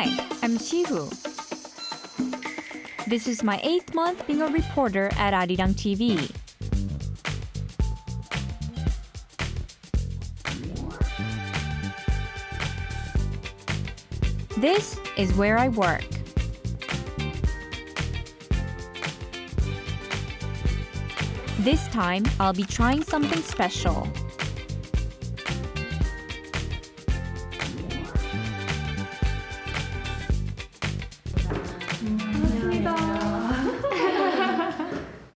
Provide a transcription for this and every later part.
Hi, I'm Sihu. This is my 8th month being a reporter at Arirang TV. This is where I work. This time, I'll be trying something special. 반갑습니다.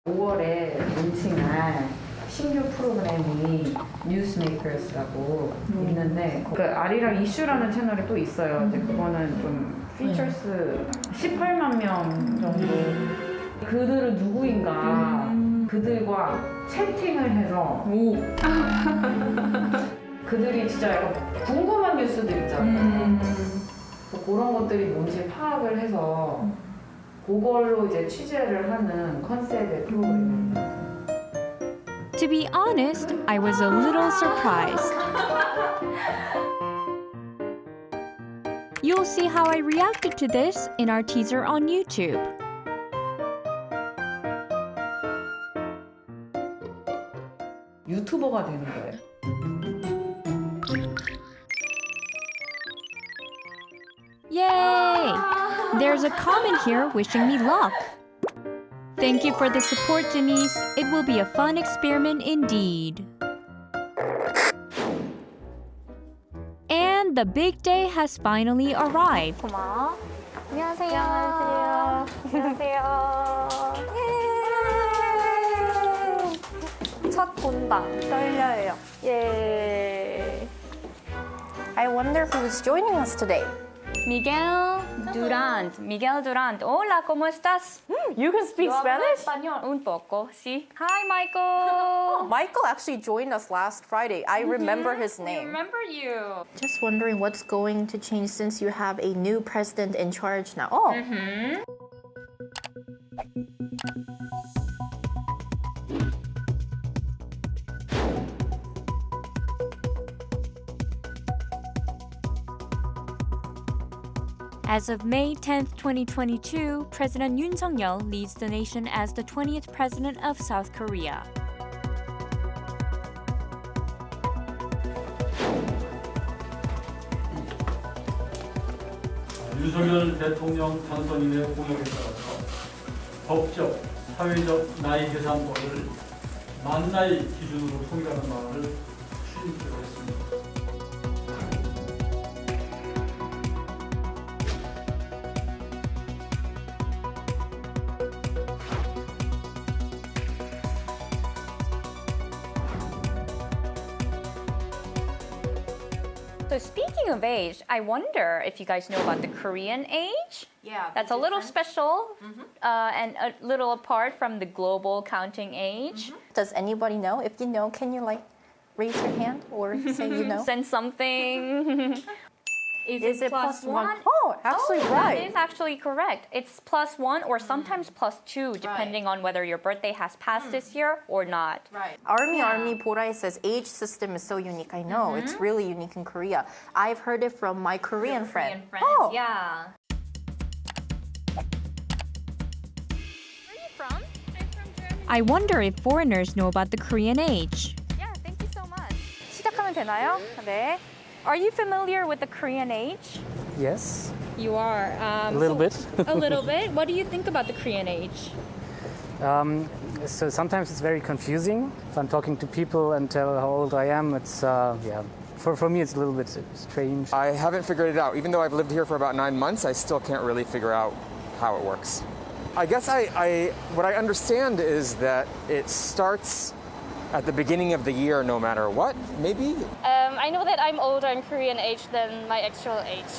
5월에 론칭할 신규 프로그램이 뉴스메이커스라고 있는데 그 아리랑 이슈라는 채널이 또 있어요. 이제 그거는 좀 피처스 18만 명 정도. 그들은 누구인가? 그들과 채팅을 해서 그들이 진짜 약간 궁금한 뉴스들 있잖아요. 그런 것들이 뭔지 파악을 해서 그걸로 이제 취재를 하는 컨셉의 프로그램입니다. To be honest, I was a little surprised. You'll see how I reacted to this in our teaser on YouTube. 유튜버가 되는 거예요. Yay! There's a comment here wishing me luck. Thank you for the support, Denise. It will be a fun experiment indeed. And the big day has finally arrived. 고마워. 안녕하세요. 안녕하세요. 안녕하세요. 예. 첫 본방 떨려요. 예. I wonder who's joining us today. Miguel Durant. Miguel Durant. Hola, ¿cómo estás? You can speak Spanish? Un poco, sí. Hi, Michael. Michael actually joined us last Friday. I remember his name. Remember you. Just wondering what's going to change since you have a new president in charge now. Oh. As of May 10th, 2022, President Yoon Suk-yeol leads the nation as the 20th president of South Korea. 윤석열 대통령 당선인의 공약에 따라서 법적, 사회적 나이 계산법을 만 나이 기준으로 통일하는 방안을 추진하기로 했습니다. So speaking of age, I wonder if you guys know about the Korean age. Yeah. That's a little special and a little apart from the global counting age. Does anybody know? If you know, can you raise your hand or say you know? Send something. Is it plus one? Oh, actually That right. is actually correct. It's +1 or sometimes +2, depending on whether your birthday has passed this year or not. Right. Army Borai says age system is so unique. I know it's really unique in Korea. I've heard it from my Korean friend. Oh, Yeah. I wonder if foreigners know about the Korean age. Yeah, thank you so much. 시작하면 되나요? 네. Are you familiar with the Korean age? Yes, You are. a little bit. A little bit. What do you think about the Korean age? So sometimes it's very confusing. If I'm talking to people and tell how old I am, it's For me, it's a little bit strange. I haven't figured it out. Even though I've lived here for about 9 months, I still can't really figure out how it works. I guess what I understand is that it starts at the beginning of the year no matter what, maybe? I know that I'm older in Korean age than my actual age.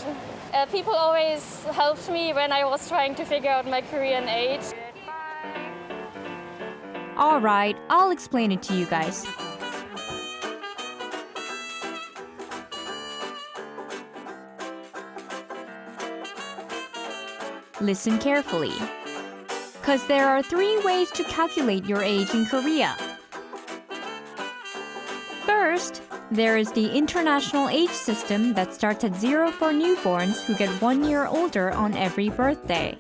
People always helped me when I was trying to figure out my Korean age. All right, I'll explain it to you guys. Listen carefully, because there are 3 ways to calculate your age in Korea. First, There is the international age system that starts at 0 for newborns who get 1 year older on every birthday.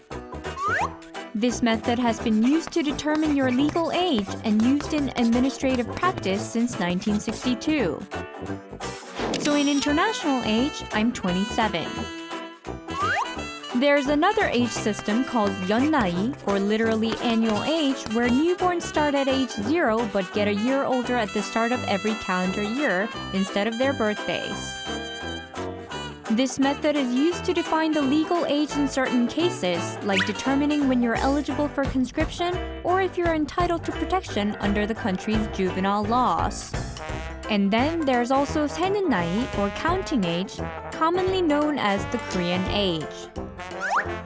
This method has been used to determine your legal age and used in administrative practice since 1962. So in international age, I'm 27. There's another age system called 연나이, or literally annual age, where newborns start at age 0 but get a year older at the start of every calendar year instead of their birthdays. This method is used to define the legal age in certain cases, like determining when you're eligible for conscription or if you're entitled to protection under the country's juvenile laws. And then there's also 세는 나이, or counting age, commonly known as the Korean age.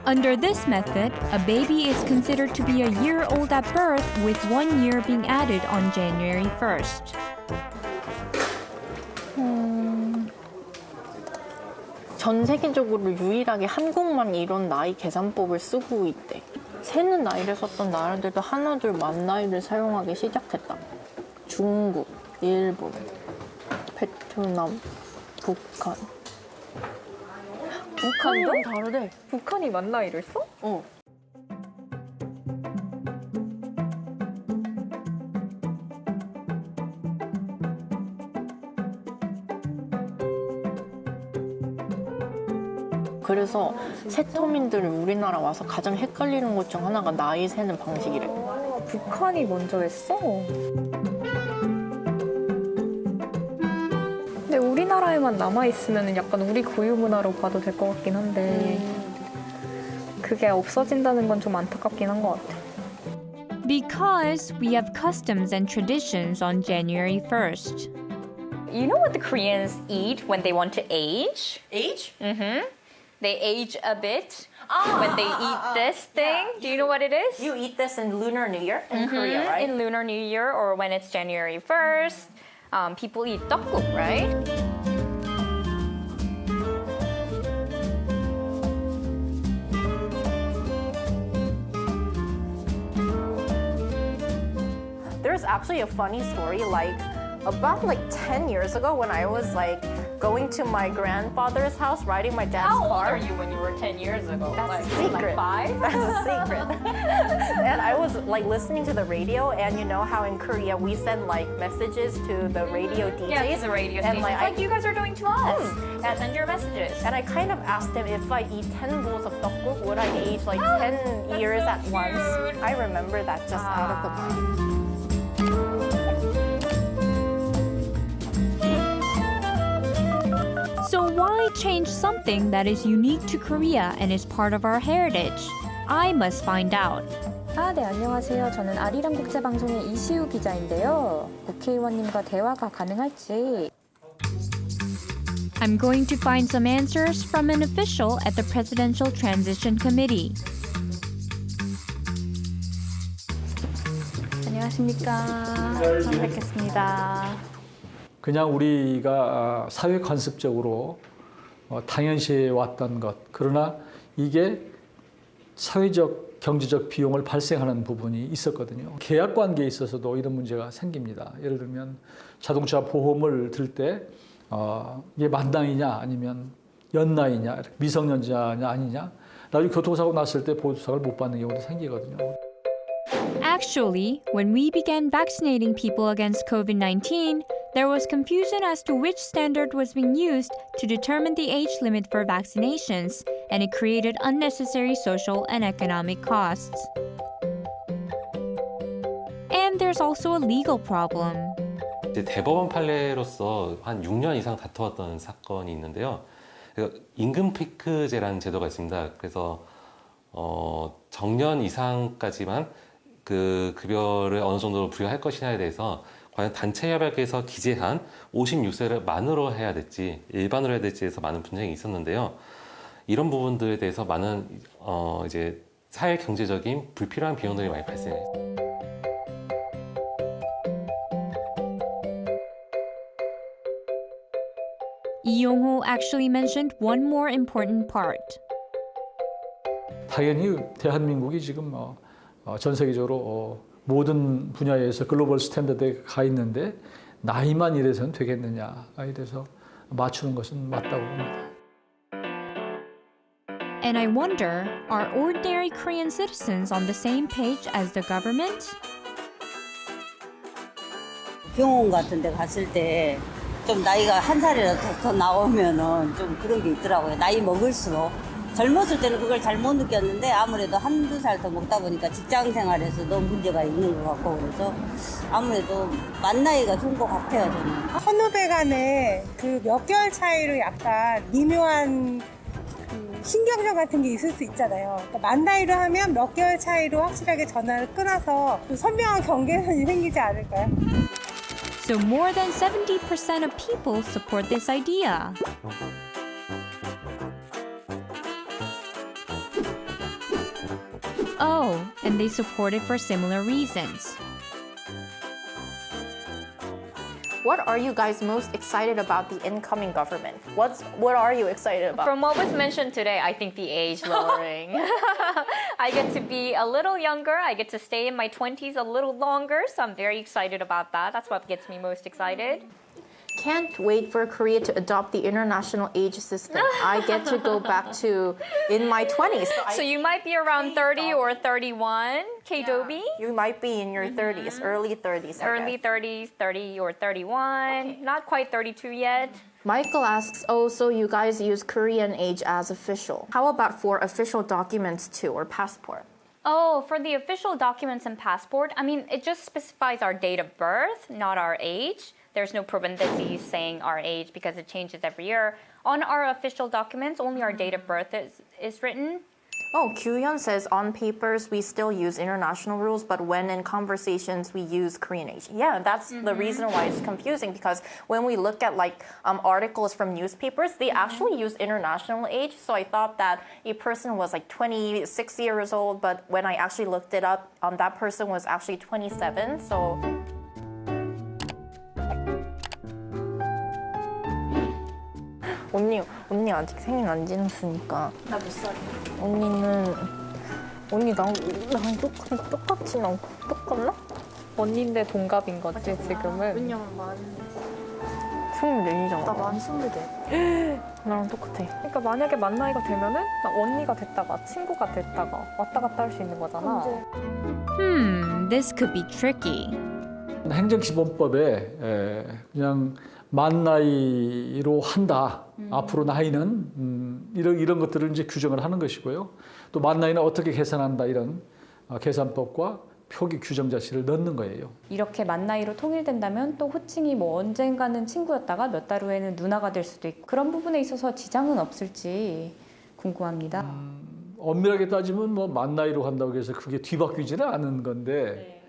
Under this method, a baby is considered to be a year old at birth, with 1 year being added on January 1st. 전 세계적으로 유일하게 한국만 이런 나이 계산법을 쓰고 있대. 세는 나이를 썼던 나라들도 하나둘 만 나이를 사용하기 시작했다. 중국, 일본, 베트남, 북한. 북한이랑 다르대. 북한이 만 나이를 써? 어. 그래서 세터민들이 우리나라 와서 가장 헷갈리는 것 중 하나가 나이 세는 방식이래. 북한이 먼저 했어? 근데 우리나라에만 남아있으면 약간 우리 고유 문화로 봐도 될 것 같긴 한데 그게 없어진다는 건 좀 안타깝긴 한 것 같아. Because we have customs and traditions on January 1st. You know what the Koreans eat when they want to age? Age? Mm-hmm. They age a bit when they eat this thing. Do you know what it is? You eat this in Lunar New Year in Korea, right? In Lunar New Year or when it's January 1st. People eat 떡국, right? There's actually a funny story, about 10 years ago when I was going to my grandfather's house, riding my dad's How old car. are you when you were 10 years ago? That's a secret. Like 5? That's a secret. And I was listening to the radio, and you know how in Korea we send messages to the radio DJs. Yeah, it's a radio and station. Like you guys are doing to us. Send your messages. And I kind of asked him if I eat 10 bowls of tteokguk, would I age 10 years at once? I remember that just out of the mind. So why change something that is unique to Korea and is part of our heritage? I must find out. 네, 안녕하세요. 저는 아리랑 국제방송의 이시우 기자인데요. 국회의원님과 대화가 가능할지. I'm going to find some answers from an official at the Presidential Transition Committee. 안녕하십니까. 처음 뵙겠습니다. 그냥 우리가 사회 관습적으로 당연시해 왔던 것, 그러나 이게 사회적, 경제적 비용을 발생하는 부분이 있었거든요. 계약 관계에 있어서도 이런 문제가 생깁니다. 예를 들면 자동차 보험을 들 때 이게 만당이냐 아니면 연나이냐, 미성년자냐 아니냐, 나중에 교통사고 났을 때 보조사를 못 받는 경우도 생기거든요. Actually, when we began vaccinating people against COVID-19, there was confusion as to which standard was being used to determine the age limit for vaccinations, and it created unnecessary social and economic costs. And there's also a legal problem. 대법원 판례로서 한 6년 이상 다투었던 사건이 있는데요. 임금 피크제라는 제도가 있습니다. 그래서 정년 이상까지만 그 급여를 어느 정도 부여할 것이냐에 대해서 과연 단체 협약에서 기재한 56세를 만으로 해야 될지 일반으로 해야 될지에서 많은 분쟁이 있었는데요. 이런 부분들에 대해서 많은 이제 사회 경제적인 불필요한 비용들이 많이 발생해요. Lee Yong-ho actually mentioned one more important part. 당연히 대한민국이 지금 전 세계적으로 모든 분야에서 글로벌 스탠다드에 가 있는데 나이만 이래서는 되겠느냐에 대해서 맞추는 것은 맞다고 봅니다. And I wonder, are ordinary Korean citizens on the same page as the government? 병원 같은 데 갔을 때 좀 나이가 한 살이라도 더 나오면은 좀 그런 게 있더라고요. 나이 먹을수록. 젊었을 때는 그걸 잘 못 느꼈는데 아무래도 한두 살 더 먹다 보니까 직장 생활에서도 문제가 있는 것 같고 그래서 아무래도 만 나이가 좋은 것 같아요, 저는. 선후배 간에 그 몇 개월 차이로 약간 미묘한 그 신경전 같은 게 있을 수 있잖아요. 그러니까 만 나이로 하면 몇 개월 차이로 확실하게 전화를 끊어서 그 선명한 경계선이 생기지 않을까요? So more than 70% of people support this idea. Oh, and they support it for similar reasons. What are you guys most excited about the incoming government? What are you excited about? From what was mentioned today, I think the age lowering. I get to be a little younger. I get to stay in my 20s a little longer. So I'm very excited about that. That's what gets me most excited. Can't wait for Korea to adopt the international age system. I get to go back to in my 20s. So you might be around 30 or 31, K-Dobie? You might be in your 30s, early 30s. Early 30s, 30 or 31. Not quite 32 yet. Michael asks, oh, so you guys use Korean age as official. How about for official documents too, or passport? Oh, for the official documents and passport, I mean, it just specifies our date of birth, not our age. There's no parentheses saying our age because it changes every year. On our official documents, only our date of birth is written. Oh, Kyuhyun says on papers we still use international rules, but when in conversations we use Korean age. Yeah, that's the reason why it's confusing because when we look at like articles from newspapers, they actually use international age. So I thought that a person was like 26 years old, but when I actually looked it up, that person was actually 27. So. 언니 아직 생일 안 지났으니까. 나 몇 살이야? 언니 나랑 똑같지? 난 똑같나? 언니인데 동갑인 거지 지금은? 왜냐면 만 24이잖아. 나 만 24. 나랑 똑같아. 그러니까 만약에 만 나이가 되면은 나 언니가 됐다가 친구가 됐다가 왔다 갔다 할 수 있는 거잖아. This could be tricky. 행정기본법에 그냥 만 나이로 한다. 앞으로 나이는 이런 것들을 이제 규정을 하는 것이고요. 또 만 나이는 어떻게 계산한다 이런 계산법과 표기 규정 자체를 넣는 거예요. 이렇게 만 나이로 통일된다면 또 호칭이 뭐 언젠가는 친구였다가 몇 달 후에는 누나가 될 수도 있고 그런 부분에 있어서 지장은 없을지 궁금합니다. 엄밀하게 따지면 뭐 만 나이로 한다고 해서 그게 뒤바뀌지는 않은 건데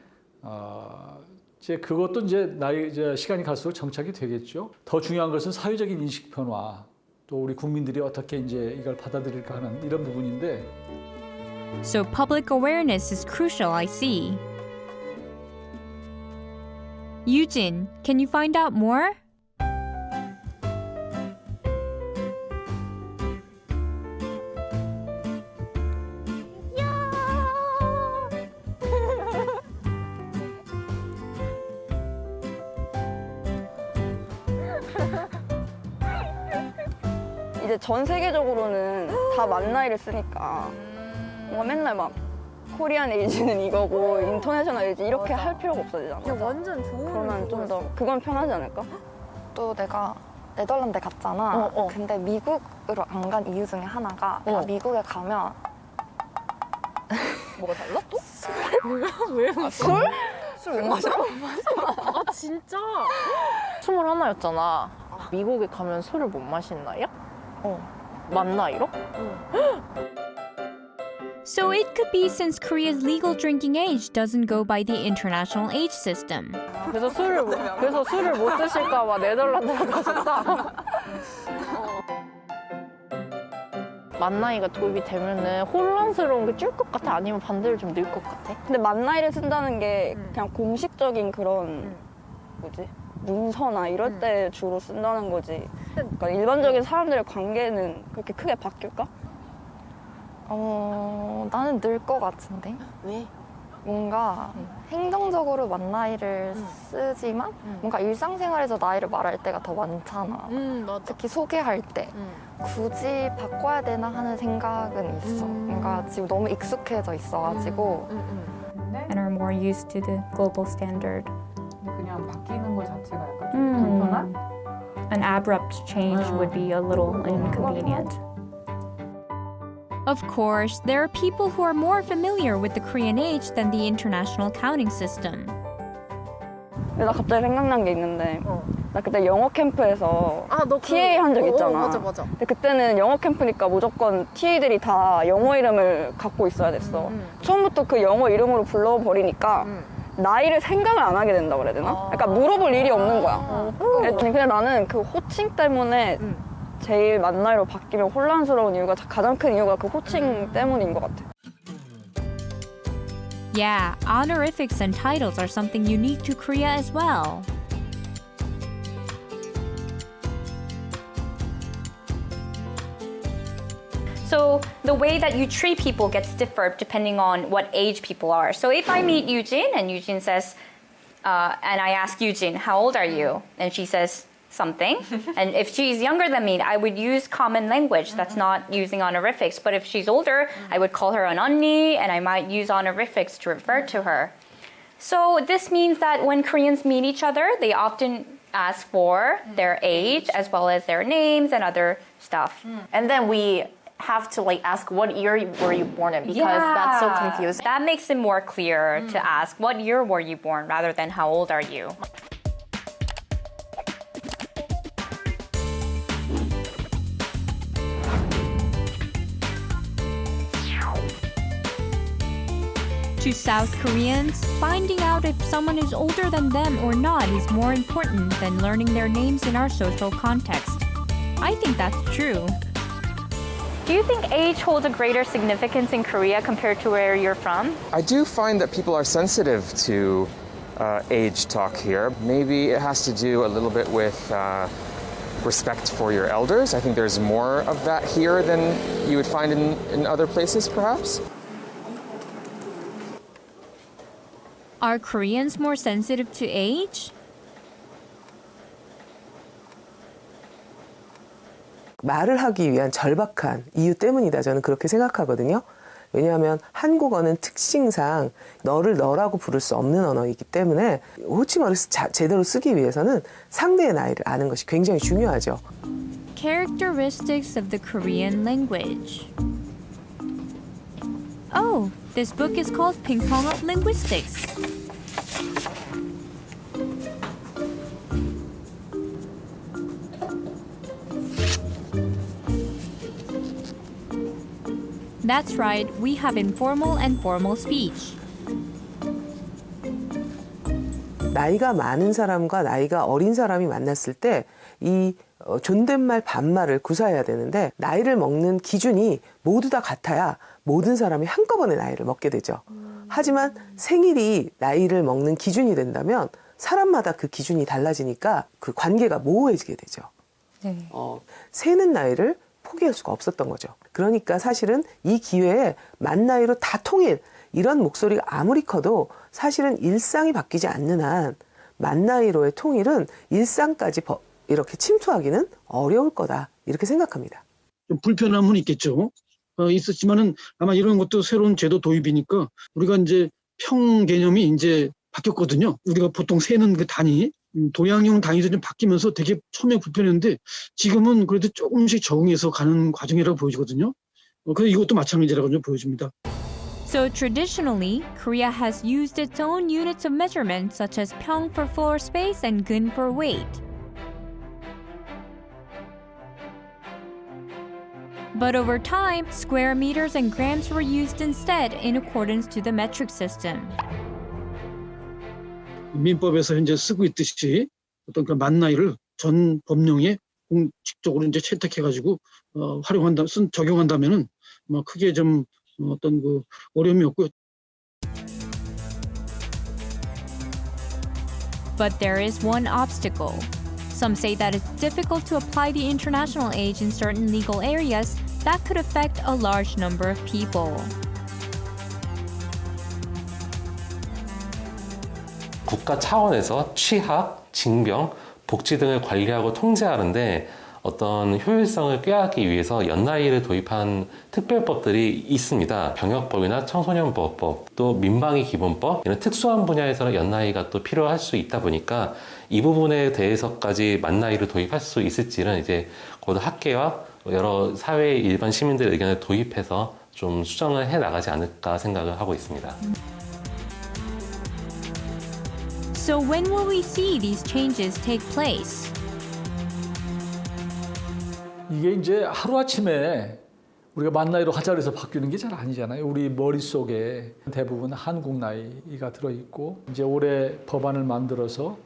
이제 그것도 이제 시간이 갈수록 정착이 되겠죠. 더 중요한 것은 사회적인 인식 변화, 또 우리 국민들이 어떻게 이제 이걸 받아들일까 하는 이런 부분인데. So public awareness is crucial, I see. Yujin, can you find out more? 이제 전 세계적으로는 다 만 나이를 쓰니까 뭔가 맨날 막 코리안 에이지는 이거고 인터내셔널 에이지 이렇게 할 필요가 없어지잖아. 야, 완전 좋은 그러면 좀 더 그건 편하지 않을까? 또 내가 네덜란드 갔잖아. 근데 미국으로 안 간 이유 중에 하나가 내가 미국에 가면 뭐가 달라 또? 왜? 술? 술 못 마셔? 아 진짜? 21이었잖아. 미국에 가면 술을 못 마시는 나이야? 만 나이로? So it could be since Korea's legal drinking age doesn't go by the international age system. 그래서 술을 못 드실까 봐 네덜란드로 가셨다. 만 나이가 도입이 되면은 혼란스러운 게 줄 것 같아? 아니면 반대로 좀 늘 것 같아? 근데 만 나이를 쓴다는 게 그냥 공식적인 그런 뭐지? 문서나 이럴 때 주로 쓴다는 거지. 그러니까 일반적인 사람들의 관계는 그렇게 크게 바뀔까? 나는 늘 것 같은데. 왜? 뭔가 행정적으로 만 나이를 쓰지만 뭔가 일상생활에서 나이를 말할 때가 더 많잖아. 맞아. 특히 소개할 때 굳이 바꿔야 되나 하는 생각은 있어. 뭔가 지금 너무 익숙해져 있어가지고 And are more used to the global standard. 근데 그냥 바뀌는 것 자체가 약간 좀 불편한? An abrupt change would be a little inconvenient. Of course, there are people who are more familiar with the Korean age than the international counting system. 근데 나 갑자기 생각난 게 있는데 나 그때 영어 캠프에서 TA 한 적 있잖아. 맞아. 근데 그때는 영어 캠프니까 무조건 TA들이 다 영어 이름을 갖고 있어야 됐어. 처음부터 그 영어 이름으로 불러버리니까 나이를 생각을 안 하게 된다고 그래야 되나? 약간 물어볼 일이 없는 거야. 근데 나는 그 호칭 때문에 제일 만 나이로 바뀌면 혼란스러운 이유가 가장 큰 이유가 그 호칭 때문인 것 같아. Yeah, honorifics and titles are something unique to Korea as well. So the way that you treat people gets different depending on what age people are. So if I meet Eugene and Eugene says, and I ask Eugene, how old are you? And she says something. And if she's younger than me, I would use common language that's not using honorifics. But if she's older, I would call her an 언니 and I might use honorifics to refer to her. So this means that when Koreans meet each other, they often ask for their age as well as their names and other stuff. And then we have to ask what year were you born in because that's so confusing. That makes it more clear to ask what year were you born rather than how old are you. To South Koreans, finding out if someone is older than them or not is more important than learning their names in our social context. I think that's true. Do you think age holds a greater significance in Korea compared to where you're from? I do find that people are sensitive to age talk here. Maybe it has to do a little bit with respect for your elders. I think there's more of that here than you would find in other places, perhaps. Are Koreans more sensitive to age? 말을 하기 위한 절박한 이유 때문이다. 저는 그렇게 생각하거든요. 왜냐하면 한국어는 특징상 너를 너라고 부를 수 없는 언어이기 때문에 호칭어를 제대로 쓰기 위해서는 상대의 나이를 아는 것이 굉장히 중요하죠. Characteristics of the Korean language. Oh, this book is called Ping Pong of Linguistics. That's right, we have informal and formal speech. 나이가 많은 사람과 나이가 어린 사람이 만났을 때 이 존댓말 반말을 구사해야 되는데 나이를 먹는 기준이 모두 다 같아야 모든 사람이 한꺼번에 나이를 먹게 되죠. 하지만 생일이 나이를 먹는 기준이 된다면 사람마다 그 기준이 달라지니까 그 관계가 모호해지게 되죠. 네. 세는 나이를 포기할 수가 없었던 거죠. 그러니까 사실은 이 기회에 만 나이로 다 통일 이런 목소리가 아무리 커도 사실은 일상이 바뀌지 않는 한 만 나이로의 통일은 일상까지 이렇게 침투하기는 어려울 거다 이렇게 생각합니다. 좀 불편함은 있겠죠. 있었지만은 아마 이런 것도 새로운 제도 도입이니까 우리가 이제 평 개념이 이제 바뀌었거든요. 우리가 보통 세는 그 단위 도량형 단위도 좀 바뀌면서 되게 처음에 불편했는데 지금은 그래도 조금씩 적응해서 가는 과정이라고 보여지거든요. 그래서 이것도 마찬가지라고 좀 보여집니다. So traditionally, Korea has used its own units of measurement such as 평 for floor space and 근 for weight. But over time, square meters and grams were used instead in accordance to the metric system. 민법에서 현재 쓰고 있듯이 어떤 그 만 나이를 전 법령에 공식적으로 이제 채택해가지고 적용한다면은 뭐 크게 좀 어떤 그 어려움이 없고요. But there is one obstacle. Some say that it's difficult to apply the international age in certain legal areas that could affect a large number of people. 국가 차원에서 취학, 징병, 복지 등을 관리하고 통제하는데 어떤 효율성을 꾀하기 위해서 연나이를 도입한 특별법들이 있습니다. 병역법이나 청소년보호법, 또 민방위 기본법, 이런 특수한 분야에서는 연나이가 또 필요할 수 있다 보니까 이 부분에 대해서까지 만나이를 도입할 수 있을지는 이제 고등학계와 여러 사회 일반 시민들의 의견을 도입해서 좀 수정을 해 나가지 않을까 생각을 하고 있습니다. So when will we see these changes take place? 이게 이제 하루아침에 우리가 만 나이로 하자고 해서 바뀌는 게 잘 아니잖아요. 우리 머릿속에 대부분 한국 나이가 들어있고 이제 올해 법안을 만들어서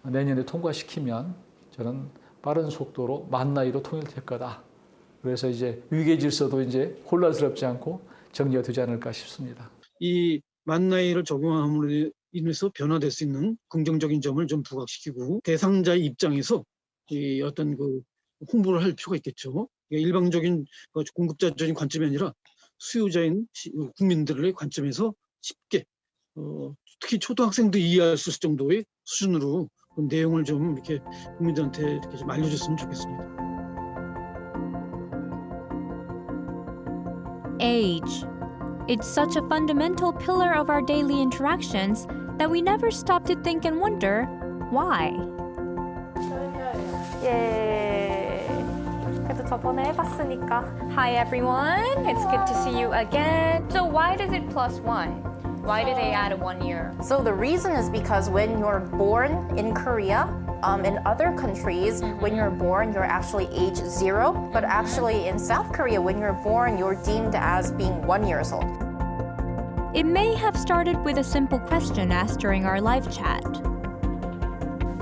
내년에 통과시키면 저는 빠른 속도로 만 나이로 통일될 거다. 그래서 이제 위계 질서도 이제 혼란스럽지 않고 정리가 되지 않을까 싶습니다. 이 만 나이를 적용함으로 인해서 변화될 수 있는 긍정적인 점을 좀 부각시키고 대상자의 입장에서 이 어떤 그 홍보를 할 필요가 있겠죠. 일방적인 공급자적인 관점이 아니라 수요자인 국민들의 관점에서 쉽게 특히 초등학생도 이해할 수 있을 정도의 수준으로 그 내용을 좀 이렇게 국민들한테 이렇게 좀 알려줬으면 좋겠습니다. Age. It's such a fundamental pillar of our daily interactions that we never stop to think and wonder why. 예. 그래도 저번에 해봤으니까. Hi everyone, it's good to see you again. So why does it +1? Why did they add 1 year? So the reason is because when you're born in Korea, in other countries, when you're born, you're actually age 0. But actually in South Korea, when you're born, you're deemed as being 1 year old. It may have started with a simple question asked during our live chat.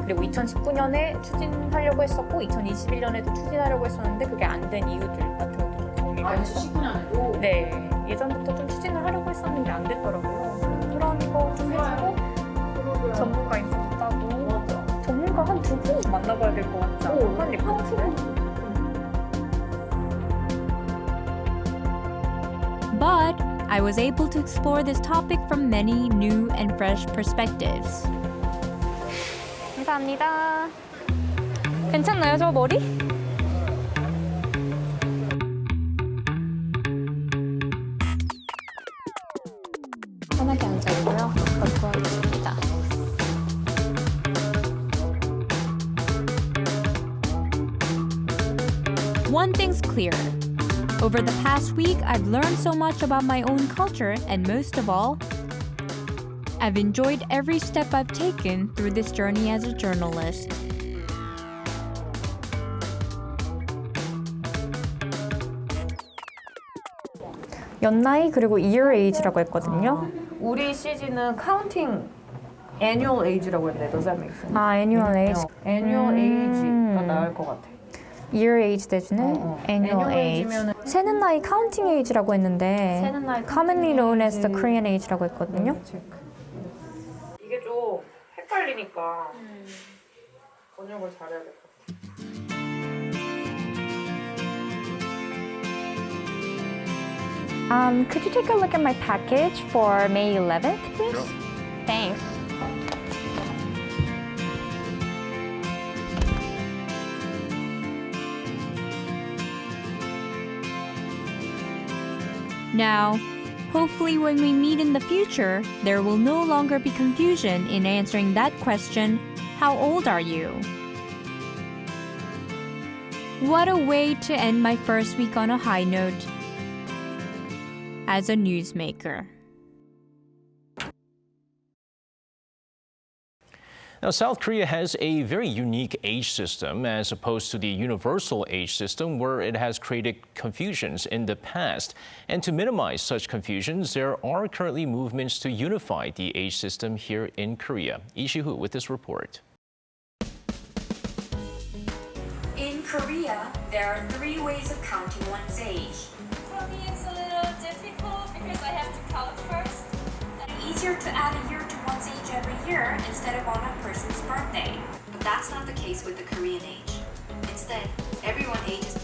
그리고 2019년에 추진하려고 했었고 2021년에도 추진하려고 했었는데 그게 안 된 이유들 같은 것도 좀 정리가 해서 2019년에도? 네, 예전부터 좀 추진을 하려고 했었는데 안 됐더라고요. 그런 거 좀 해주고 전문가 인터뷰 따고 전문가 한 2분 만나봐야 될 것 같지 않아요? 한 리포트를? But I was able to explore this topic from many new and fresh perspectives. 감사합니다. 괜찮나요, 저 머리? 편하게 앉아있고요. 넣고 하겠습니다. One thing's clear. Over the past week, I've learned so much about my own culture, and most of all, I've enjoyed every step I've taken through this journey as a journalist. 연나이 그리고 year age라고 했거든요. 우리 CG는 카운팅 annual age라고 했는데 does that make sense? annual age. annual age가 나을 것 같아. year age 대신에 annual age. age면은 새는 나이 counting age라고 했는데 새는 나이 commonly known as the Korean age라고 했거든요. 이게 좀 헷갈리니까 번역을 잘해야 될 것 같아. Could you take a look at my package for May 11th, please? Sure. Thanks. Now, hopefully when we meet in the future, there will no longer be confusion in answering that question, how old are you? What a way to end my first week on a high note as a newsmaker. Now, South Korea has a very unique age system as opposed to the universal age system where it has created confusions in the past. And to minimize such confusions, there are currently movements to unify the age system here in Korea. Lee Si-hoo with this report. In Korea, there are 3 ways of counting one's age. For me, it's a little difficult because I have to count first. Easier to add a year to one's age every year instead of on a person's birthday. But that's not the case with the Korean age. Instead, everyone ages.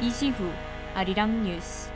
이시후, 아리랑 뉴스.